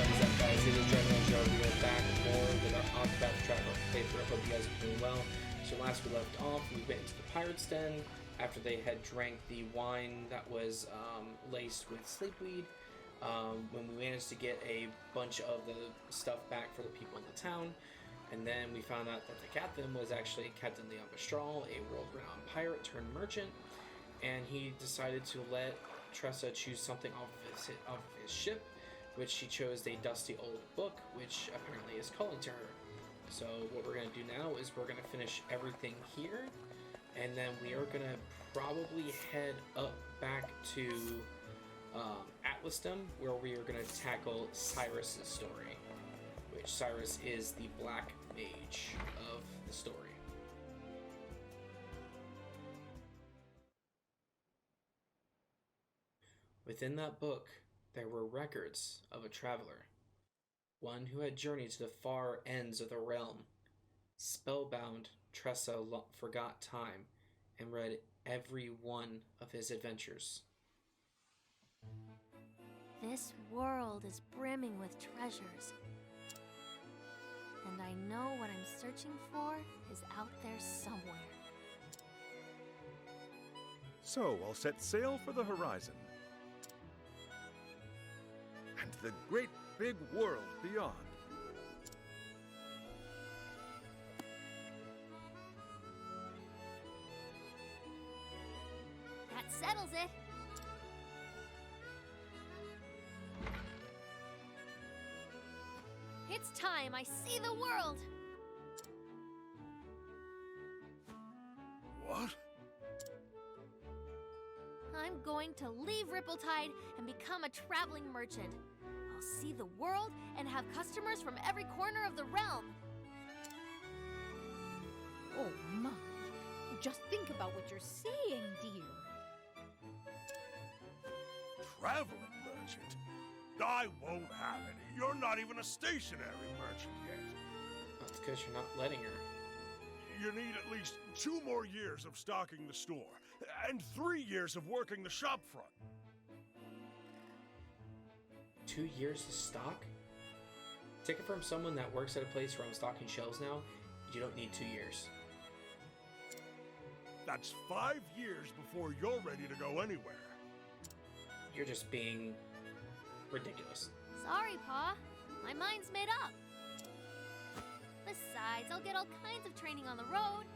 What is up, guys? It is DragonLordAzure. We are back more with our Octopath Traveler playthrough. I hope you guys are doing well. So last we left off, we went into the pirate's den after they had drank the wine that was laced with sleepweed. When we managed to get a bunch of the stuff back for the people in the town. And then we found out that the captain was actually Captain Leon Mistral, a world-renowned pirate turned merchant. And he decided to let Tressa choose something off of his ship, which she chose a dusty old book, which apparently is calling to her. So what we're going to do now is we're going to finish everything here, and then we are going to probably head up back to Atlasdom, where we are going to tackle Cyrus's story, which Cyrus is the black mage of the story. Within that book, there were records of a traveler, one who had journeyed to the far ends of the realm. Spellbound, Tressa forgot time and read every one of his adventures. This world is brimming with treasures, and I know what I'm searching for is out there somewhere. So I'll set sail for the horizon and the great big world beyond. That settles it. It's time I see the world. What? I'm going to leave Rippletide and become a traveling merchant. I'll see the world and have customers from every corner of the realm. Oh my, just think about what you're saying, dear. Traveling merchant? I won't have any. You're not even a stationary merchant yet. That's because you're not letting her. You need at least 2 more years of stocking the store, and 3 years of working the shop front. 2 years to stock? Take it from someone that works at a place where I'm stocking shelves now. You don't need 2 years. That's 5 years before you're ready to go anywhere. You're just being ridiculous. Sorry, Pa. My mind's made up. Besides, I'll get all kinds of training on the road.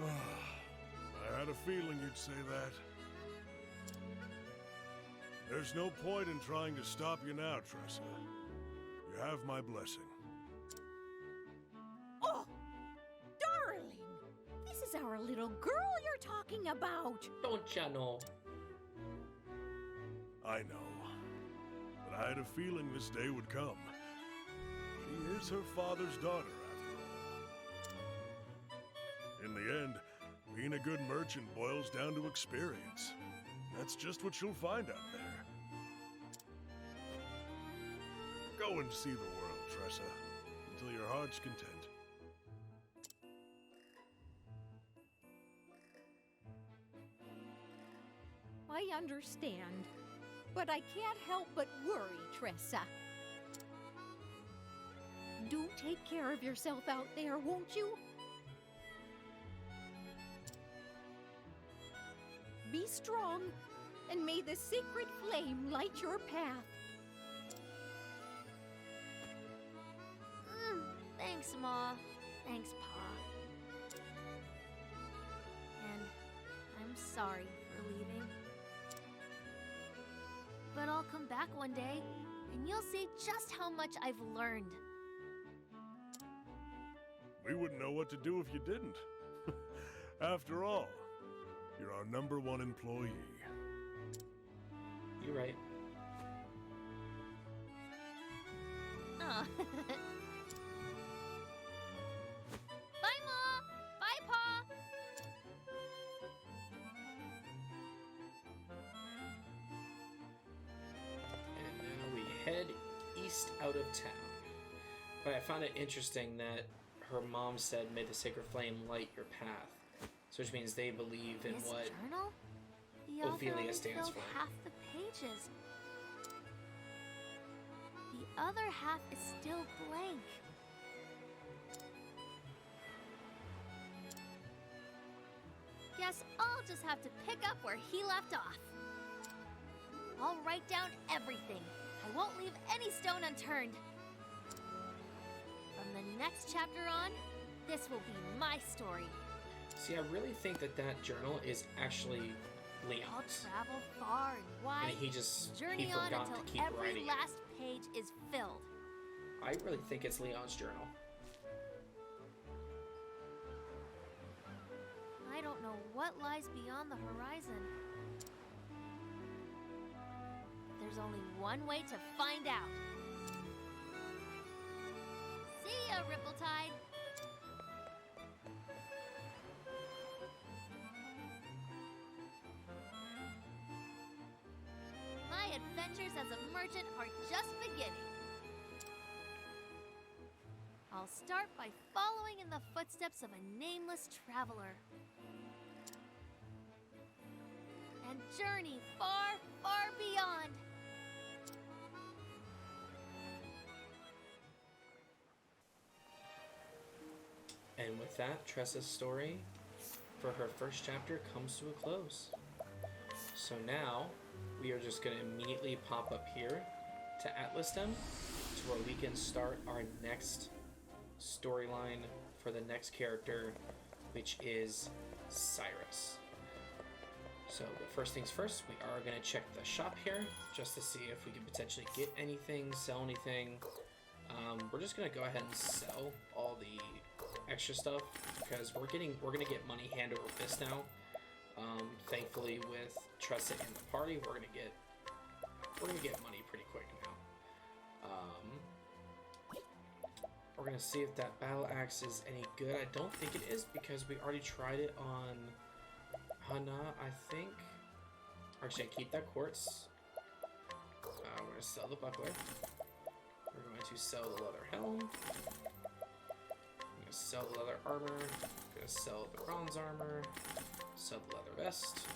I had a feeling you'd say that. There's no point in trying to stop you now, Tressa. You have my blessing. Oh, darling! This is our little girl you're talking about. Don't ya know? I know. But I had a feeling this day would come. She is her father's daughter, after all. In the end, being a good merchant boils down to experience. That's just what you'll find out there. Go and see the world, Tressa, until your heart's content. I understand, but I can't help but worry, Tressa. Do take care of yourself out there, won't you? Be strong, and may the sacred flame light your path. Thanks, Ma. Thanks, Pa. And I'm sorry for leaving. But I'll come back one day, and you'll see just how much I've learned. We wouldn't know what to do if you didn't. After all, you're our #1 employee. You're right. Aw. Bye, Ma! Bye, Pa! And now we head east out of town. But I found it interesting that her mom said, "May the sacred flame light your path," so which means they believe in This what journal? The Ophelia author stands filled for. half the pages. other half is still blank. Guess I'll just have to pick up where he left off. I'll write down everything. I won't leave any stone unturned. From the next chapter on, this will be my story. See, I really think that journal is actually I'll Leon's. travel far and wide, And he just journey on forgot until to keep every writing it. last page is filled. I really think it's Leon's journal. I don't know what lies beyond the horizon. There's only one way to find out. See ya, Ripple-Tide! My adventures as a merchant are just beginning. I'll start by following in the footsteps of a nameless traveler. And journey far, far beyond. And with that, Tressa's story for her first chapter comes to a close. So now, we are just going to immediately pop up here to Atlasdom to where we can start our next storyline for the next character, which is Cyrus. So, but first things first, we are going to check the shop here just to see if we can potentially get anything, sell anything. We're just going to go ahead and sell all the extra stuff because we're going to get money hand over fist now. Thankfully, with Tressa in the party, we're gonna get money pretty quick now. We're gonna see if that battle axe is any good. I don't think it is because we already tried it on Hana, I think. Actually, I keep that quartz. We're gonna sell the buckler. We're going to sell the leather helm. I'm gonna sell the leather armor. I'm gonna sell the bronze armor. Sell the leather vest.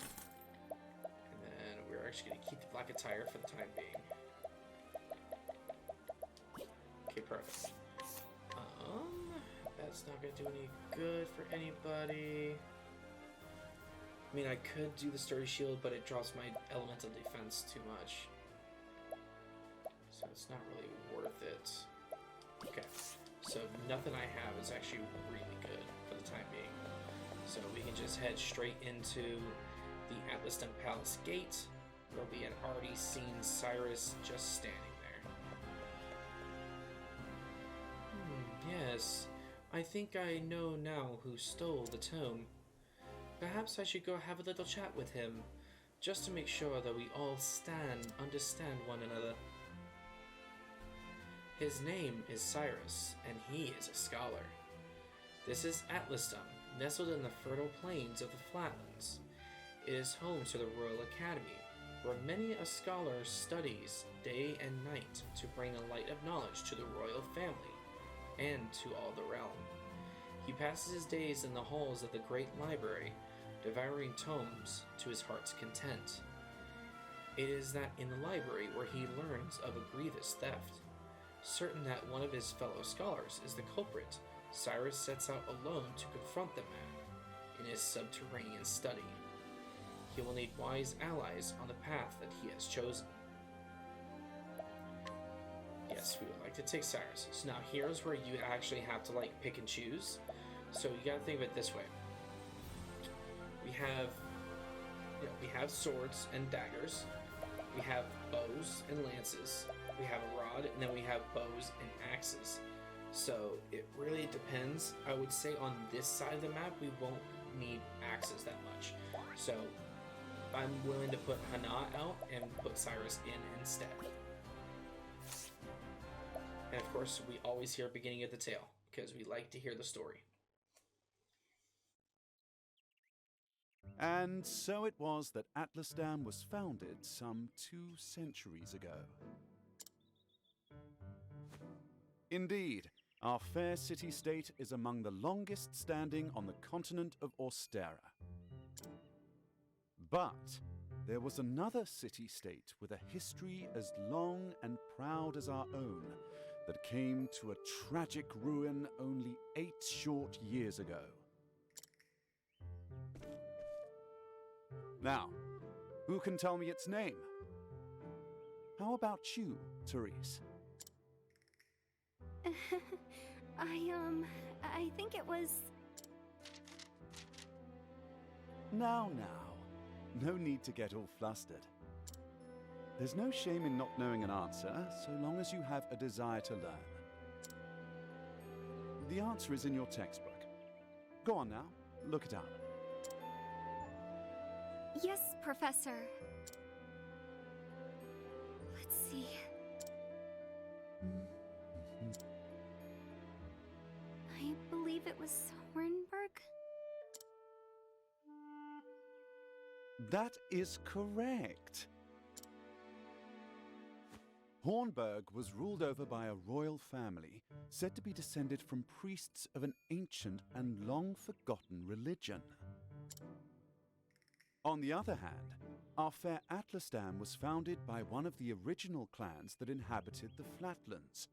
And then we're actually going to keep the black attire for the time being. Okay, perfect. That's not going to do any good for anybody. I mean, I could do the sturdy shield, but it drops my elemental defense too much. So it's not really worth it. Okay, so nothing I have is actually really good for the time being. So we can just head straight into the Atlasdom Palace gate, where we had already seen Cyrus just standing there. Yes, I think I know now who stole the tome. Perhaps I should go have a little chat with him, just to make sure that we all understand one another. His name is Cyrus, and he is a scholar. This is Atlasdom, nestled in the fertile plains of the Flatlands. It is home to the Royal Academy, where many a scholar studies day and night to bring a light of knowledge to the royal family and to all the realm. He passes his days in the halls of the great library, devouring tomes to his heart's content. It is that in the library where he learns of a grievous theft. Certain that one of his fellow scholars is the culprit, Cyrus sets out alone to confront the man in his subterranean study. He will need wise allies on the path that he has chosen. Yes, we would like to take Cyrus. So now here's where you actually have to like pick and choose. So you gotta think of it this way. We have swords and daggers. We have bows and lances. We have a rod, and then we have bows and axes. So it really depends. I would say on this side of the map, we won't need axes that much. So I'm willing to put Hana out and put Cyrus in instead. And of course, we always hear beginning of the tale, because we like to hear the story. And so it was that Atlasdam was founded some 2 centuries ago. Indeed, our fair city-state is among the longest standing on the continent of Austera. But there was another city-state with a history as long and proud as our own that came to a tragic ruin only 8 short years ago. Now, who can tell me its name? How about you, Cyrus? I think it was... Now, no need to get all flustered. There's no shame in not knowing an answer, so long as you have a desire to learn. The answer is in your textbook. Go on now, look it up. Yes, Professor. Let's see. I believe it was Hornburg. That is correct. Hornburg was ruled over by a royal family, said to be descended from priests of an ancient and long-forgotten religion. On the other hand, our fair Atlasdam was founded by one of the original clans that inhabited the Flatlands.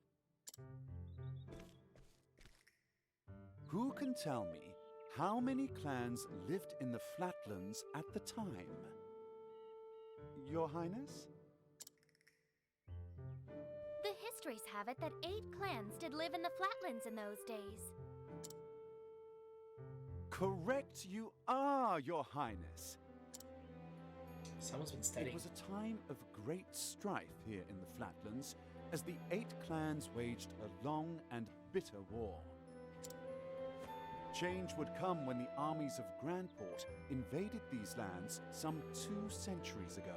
Who can tell me how many clans lived in the Flatlands at the time? Your Highness? The histories have it that 8 clans did live in the Flatlands in those days. Correct you are, Your Highness. Someone's been It studying. was a time of great strife here in the Flatlands as the 8 clans waged a long and bitter war. Change would come when the armies of Grandport invaded these lands some 2 centuries ago.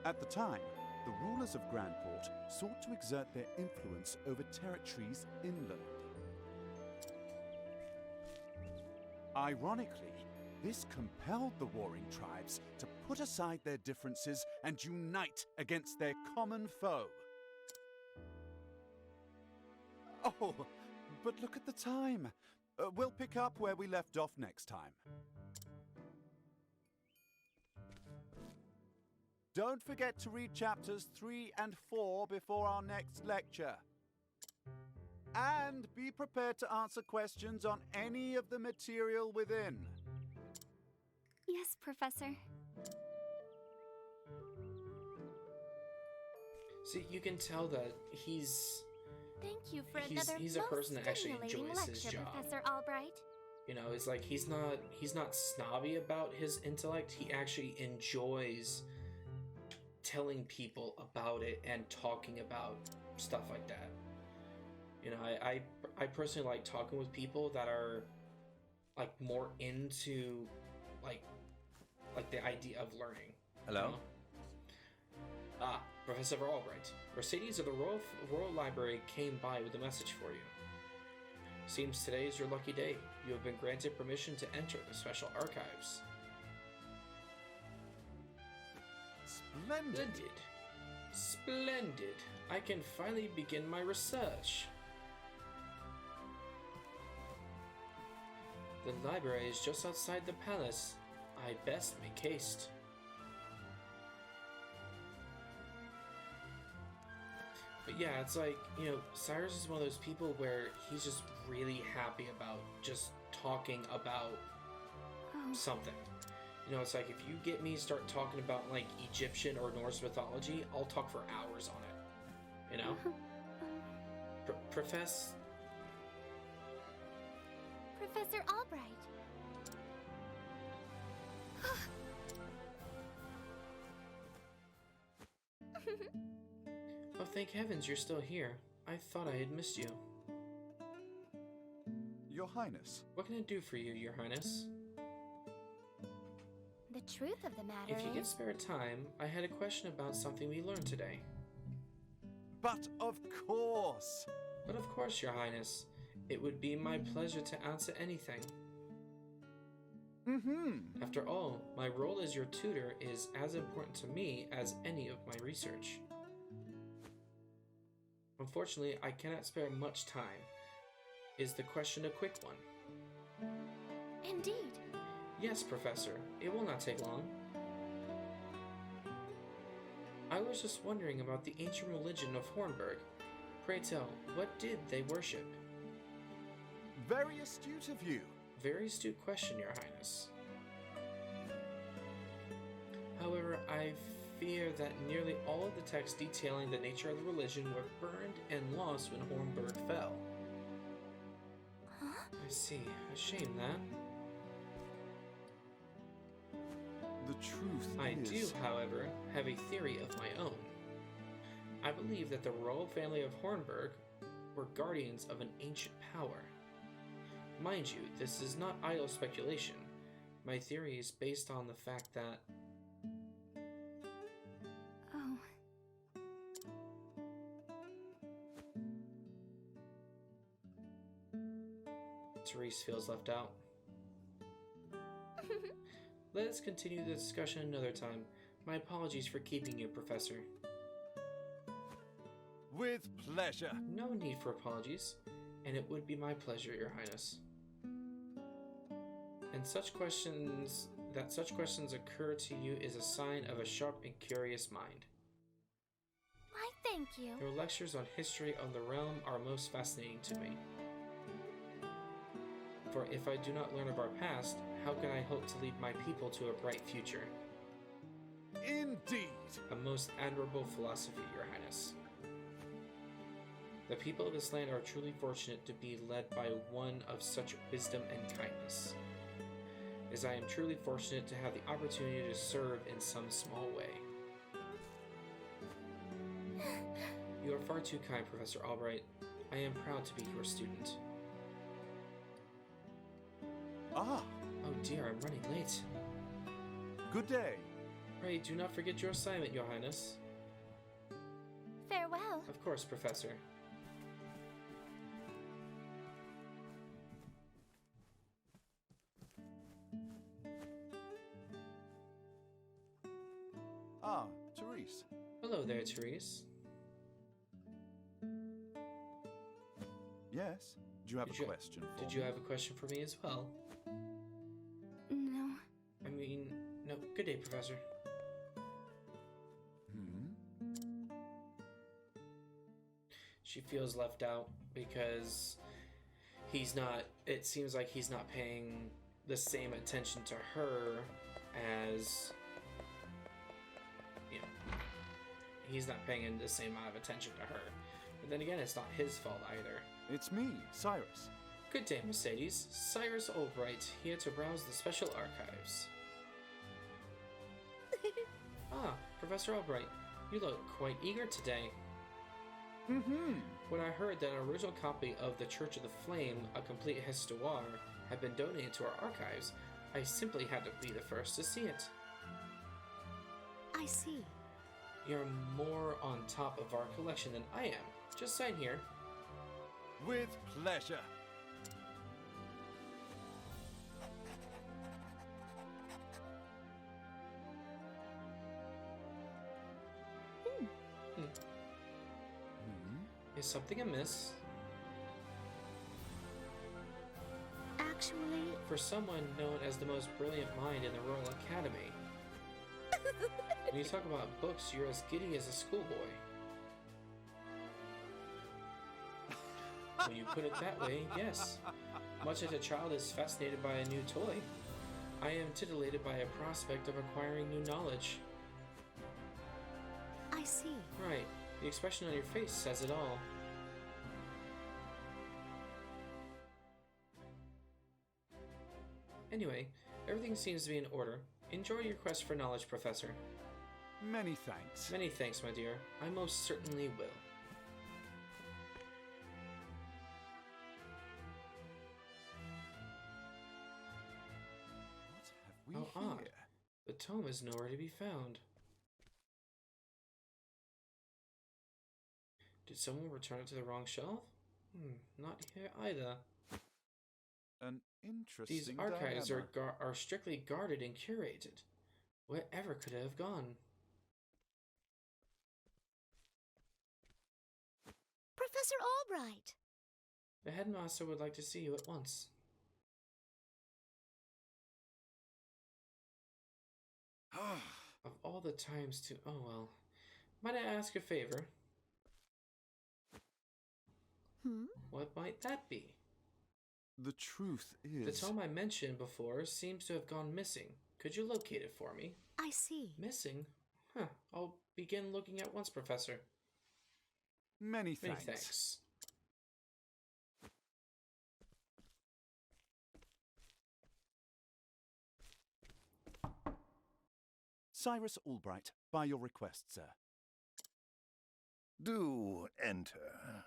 At the time, the rulers of Grandport sought to exert their influence over territories inland. Ironically, this compelled the warring tribes to put aside their differences and unite against their common foe. Oh, but look at the time. We'll pick up where we left off next time. Don't forget to read chapters 3 and 4 before our next lecture. And be prepared to answer questions on any of the material within. Yes, Professor. See, you can tell that he's Thank you for another he's a person that actually stimulating enjoys his lecture, job. Professor Albright. You know, it's like he's not snobby about his intellect. He actually enjoys telling people about it and talking about stuff like that. You know, I personally like talking with people that are like more into like the idea of learning. Hello? You know? Professor Albright, Mercedes of the Royal Library came by with a message for you. Seems today is your lucky day. You have been granted permission to enter the special archives. Splendid. Splendid. I can finally begin my research. The library is just outside the palace. I best make haste. But yeah, it's like, you know, Cyrus is one of those people where he's just really happy about just talking about something. You know, it's like if you get me start talking about like Egyptian or Norse mythology, I'll talk for hours on it. You know? Professor Albright. Oh, thank heavens you're still here. I thought I had missed you. Your Highness. What can I do for you, Your Highness? The truth of the matter If you is... get spare time, I had a question about something we learned today. But of course! But of course, Your Highness. It would be my pleasure to answer anything. After all, my role as your tutor is as important to me as any of my research. Unfortunately, I cannot spare much time. Is the question a quick one? Indeed. Yes, Professor. It will not take long. I was just wondering about the ancient religion of Hornburg. Pray tell, what did they worship? Very astute of you. Very astute question, Your Highness. However, I fear that nearly all of the texts detailing the nature of the religion were burned and lost when Hornburg fell. Huh? I see. A shame that. The truth I is... do, however, have a theory of my own. I believe that the royal family of Hornburg were guardians of an ancient power. Mind you, this is not idle speculation. My theory is based on the fact that... Oh. Cyrus feels left out. Let us continue the discussion another time. My apologies for keeping you, Professor. With pleasure. No need for apologies, and it would be my pleasure, Your Highness. And such questions occur to you is a sign of a sharp and curious mind. Why, thank you. Your lectures on history of the realm are most fascinating to me. For if I do not learn of our past, how can I hope to lead my people to a bright future? Indeed. A most admirable philosophy, Your Highness. The people of this land are truly fortunate to be led by one of such wisdom and kindness, as I am truly fortunate to have the opportunity to serve in some small way. You are far too kind, Professor Albright. I am proud to be your student. Ah, Oh dear, I'm running late. good day. Pray do not forget your assignment, Your Highness. Farewell. Of course, Professor. Ah, Therese. Hello there, Cyrus. Yes? Do you have a question for Did me? you have a question for me as well? No. I mean, no. Good day, Professor. She feels left out because he's not, it seems like he's not paying the same attention to her as, you know, he's not paying the same amount of attention to her. But then again, it's not his fault either. It's me, Cyrus. Good day, Mercedes. Cyrus Albright, here to browse the special archives. Ah, Professor Albright, you look quite eager today. When I heard that an original copy of The Church of the Flame, a complete histoire, had been donated to our archives, I simply had to be the first to see it. I see. You're more on top of our collection than I am. Just sign here. With pleasure. Is something amiss? Actually, For someone known as the most brilliant mind in the Royal Academy. When you talk about books, you're as giddy as a schoolboy. When you put it that way, yes. Much as a child is fascinated by a new toy, I am titillated by a prospect of acquiring new knowledge. I see. Right. The expression on your face says it all. Anyway, everything seems to be in order. Enjoy your quest for knowledge, Professor. Many thanks. Many thanks, my dear. I most certainly will. What have we How odd. here? The tome is nowhere to be found. Did someone return it to the wrong shelf? Not here either. An interesting These archives dilemma. are strictly guarded and curated. Wherever could it have gone? Professor Albright. The headmaster would like to see you at once. Of all the times to... Oh, well. Might I ask a favor? What might that be? The truth The is... tome I mentioned before seems to have gone missing. Could you locate it for me? I see. Missing? Huh. I'll begin looking at once, Professor. Many Many thanks. thanks. Cyrus Albright, by your request, sir. Do enter.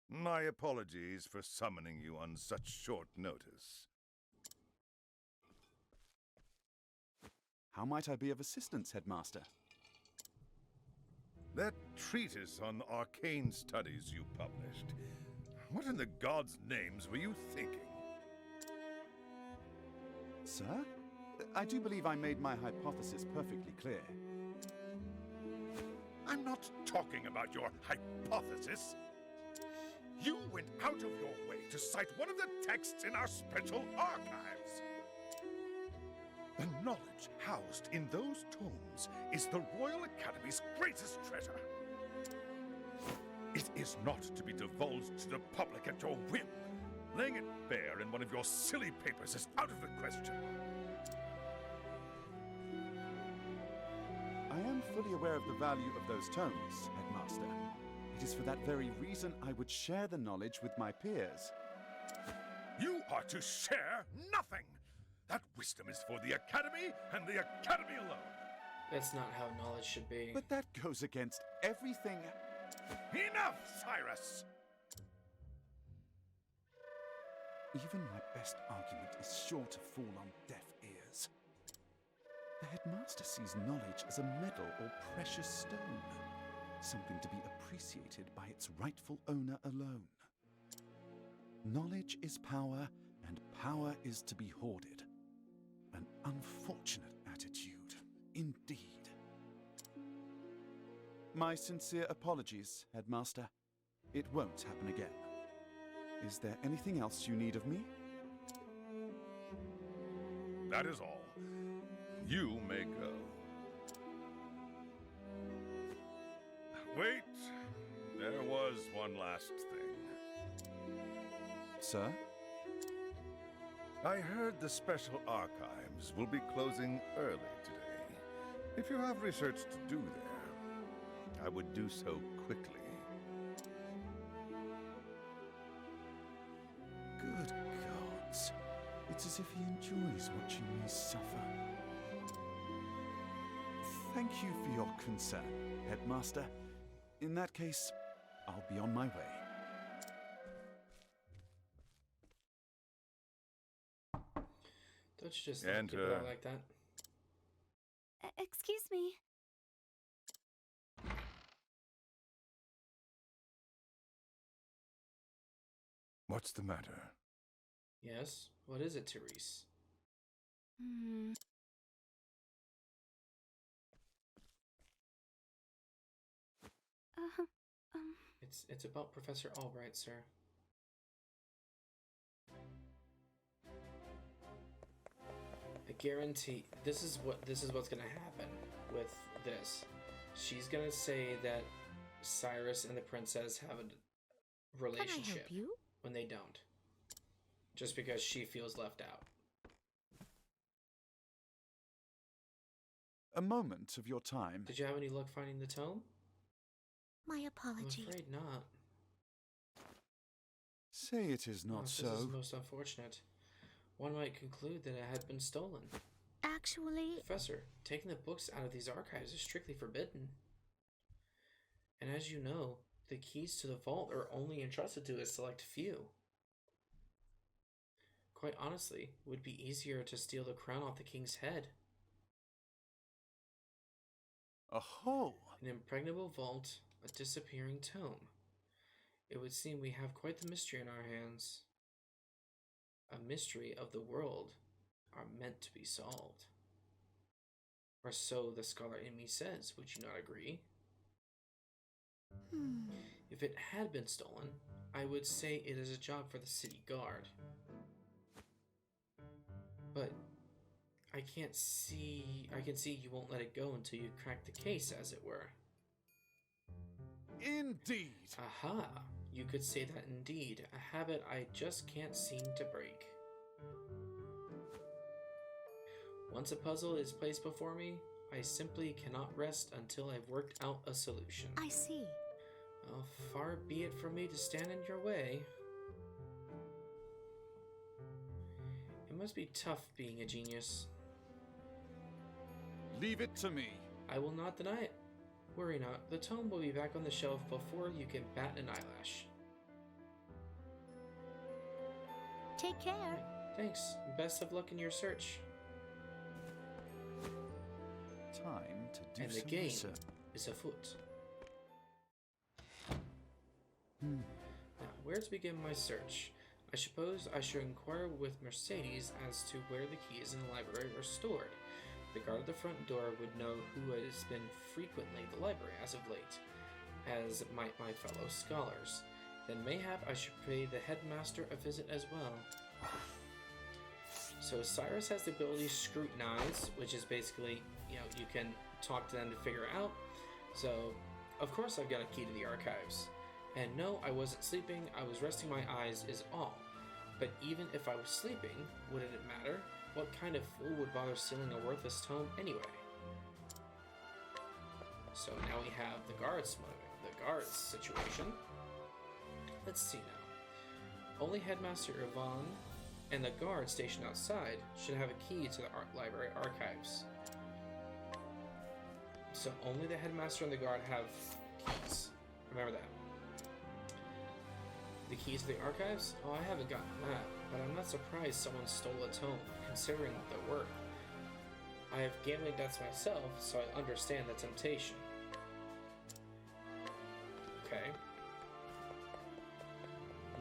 My apologies for summoning you on such short notice. How might I be of assistance, Headmaster? That treatise on arcane studies you published. What in the gods' names were you thinking? Sir? I do believe I made my hypothesis perfectly clear. I'm not talking about your hypothesis. You went out of your way to cite one of the texts in our special archives. The knowledge housed in those tomes is the Royal Academy's greatest treasure. It is not to be divulged to the public at your whim. Laying it bare in one of your silly papers is out of the question. I am fully aware of the value of those tomes, Headmaster. It is for that very reason I would share the knowledge with my peers. You are to share nothing! That wisdom is for the Academy and the Academy alone. That's not how knowledge should be. But that goes against everything... Enough, Cyrus! Even my best argument is sure to fall on deaf ears. The Headmaster sees knowledge as a medal or precious stone, something to be appreciated by its rightful owner alone. Knowledge is power, and power is to be hoarded. An unfortunate attitude, indeed. My sincere apologies, Headmaster. It won't happen again. Is there anything else you need of me? That is all. You may go. Wait, there was one last thing. Sir? I heard the special archives will be closing early today. If you have research to do there, I would do so quickly. Good gods. It's as if he enjoys watching me suffer. Thank you for your concern, Headmaster. In that case, I'll be on my way. Don't you just give it out like that? Excuse me. What's the matter? Yes? What is it, Therese? It's about Professor Albright, sir. I guarantee this is what's gonna happen with this. She's gonna say that Cyrus and the princess have a relationship Can I help you? when they don't. Just because she feels left out. A moment of your time. Did you have any luck finding the tome? My I'm apology. afraid not. Say it is not This is so. most unfortunate. One might conclude that it had been stolen. Actually, Professor, taking the books out of these archives is strictly forbidden. And as you know, the keys to the vault are only entrusted to a select few. Quite honestly, it would be easier to steal the crown off the king's head. Aho! An impregnable vault, a disappearing tome. It would seem we have quite the mystery in our hands. A mystery of the world are meant to be solved. Or so the scholar in me says, would you not agree? If it had been stolen, I would say it is a job for the city guard. But I can see you won't let it go until you crack the case, as it were. Indeed! Aha! You could say that indeed. A habit I just can't seem to break. Once a puzzle is placed before me, I simply cannot rest until I've worked out a solution. I see. Well, far be it from me to stand in your way. It must be tough being a genius. Leave it to me. I will not deny it. Worry not, the tome will be back on the shelf before you can bat an eyelash. Take care. Thanks. Best of luck in your search. Time to do And the some game research. is afoot. Now, where to begin my search? I suppose I should inquire with Mercedes as to where the keys in the library are stored. The guard at the front door would know who has been frequently at the library as of late, as might my fellow scholars. Then mayhap I should pay the headmaster a visit as well. So Cyrus has the ability to scrutinize, which is basically, you can talk to them to figure it out. So, of course I've got a key to the archives. And no, I wasn't sleeping, I was resting my eyes is all. But even if I was sleeping, wouldn't it matter? What kind of fool would bother stealing a worthless tome anyway? So now we have the guards situation. Let's see now. Only Headmaster Yvonne and the guard stationed outside should have a key to the library archives. So only the headmaster and the guard have keys. Remember that. The keys to the archives? Oh, I haven't gotten that, but I'm not surprised someone stole a tome, considering the worth. I have gambling debts myself, so I understand the temptation. Okay.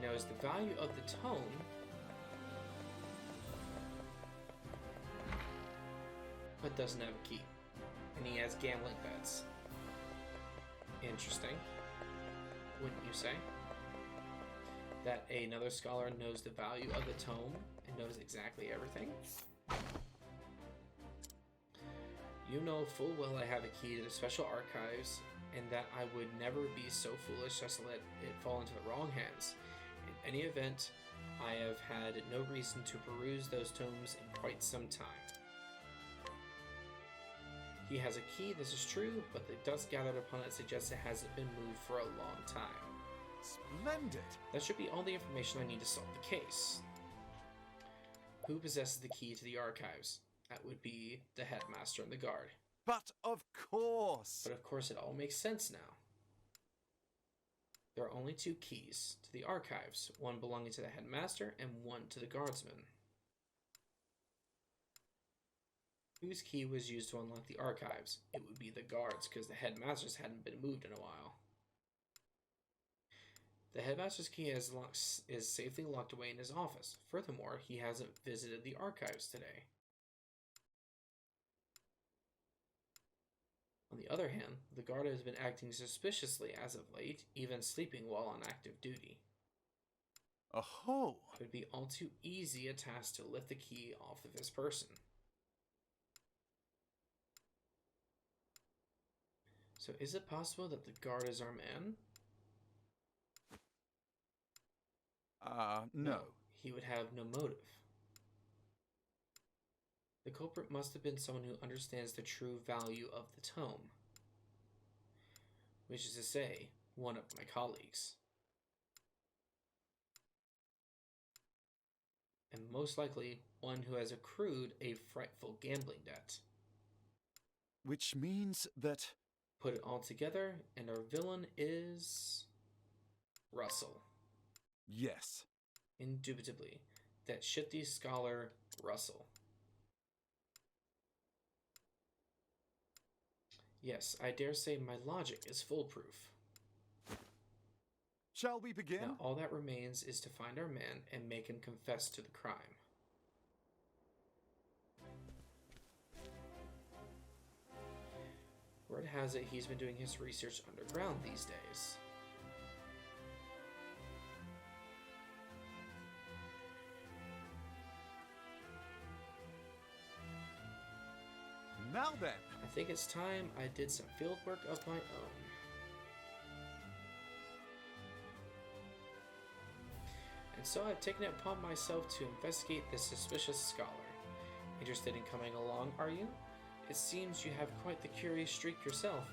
Knows the value of the tome, but doesn't have a key. And he has gambling bets. Interesting. Wouldn't you say? That another scholar knows the value of the tome and knows exactly everything? You know full well I have a key to the special archives, and that I would never be so foolish as to let it fall into the wrong hands. In any event, I have had no reason to peruse those tomes in quite some time. He has a key, this is true, but the dust gathered upon it suggests it hasn't been moved for a long time. Splendid! That should be all the information I need to solve the case. Who possesses the key to the archives? That would be the headmaster and the guard. But of course! But of course it all makes sense now. There are only two keys to the archives, one belonging to the headmaster and one to the guardsman. Whose key was used to unlock the archives? It would be the guards, because the headmasters hadn't been moved in a while. The headmaster's key is safely locked away in his office. Furthermore, he hasn't visited the archives today. On the other hand, the guard has been acting suspiciously as of late, even sleeping while on active duty. Oh! It would be all too easy a task to lift the key off of this person. So is it possible that the guard is our man? No. He would have no motive. The culprit must have been someone who understands the true value of the tome. Which is to say, one of my colleagues. And most likely, one who has accrued a frightful gambling debt. Which means that... Put it all together, and our villain is... Russell. Yes. Indubitably. That shifty scholar, Russell. Yes, I dare say my logic is foolproof. Shall we begin? Now all that remains is to find our man and make him confess to the crime. Word has it he's been doing his research underground these days. then? I think it's time I did some field work of my own. And so I've taken it upon myself to investigate this suspicious scholar. Interested in coming along, are you? It seems you have quite the curious streak yourself.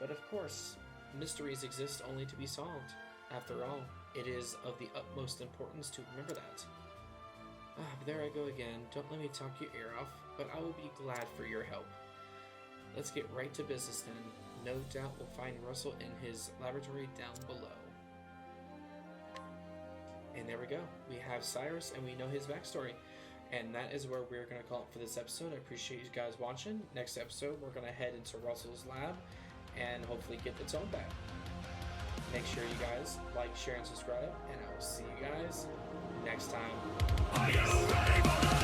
But of course, mysteries exist only to be solved. After all, it is of the utmost importance to remember that. But there I go again. Don't let me talk your ear off, but I will be glad for your help. Let's get right to business then. No doubt we'll find Russell in his laboratory down below. And there we go. We have Cyrus and we know his backstory. And that is where we're going to call it for this episode. I appreciate you guys watching. Next episode, we're going to head into Russell's lab and hopefully get the tome back. Make sure you guys like, share, and subscribe. And I will see you guys next time. Are you ready for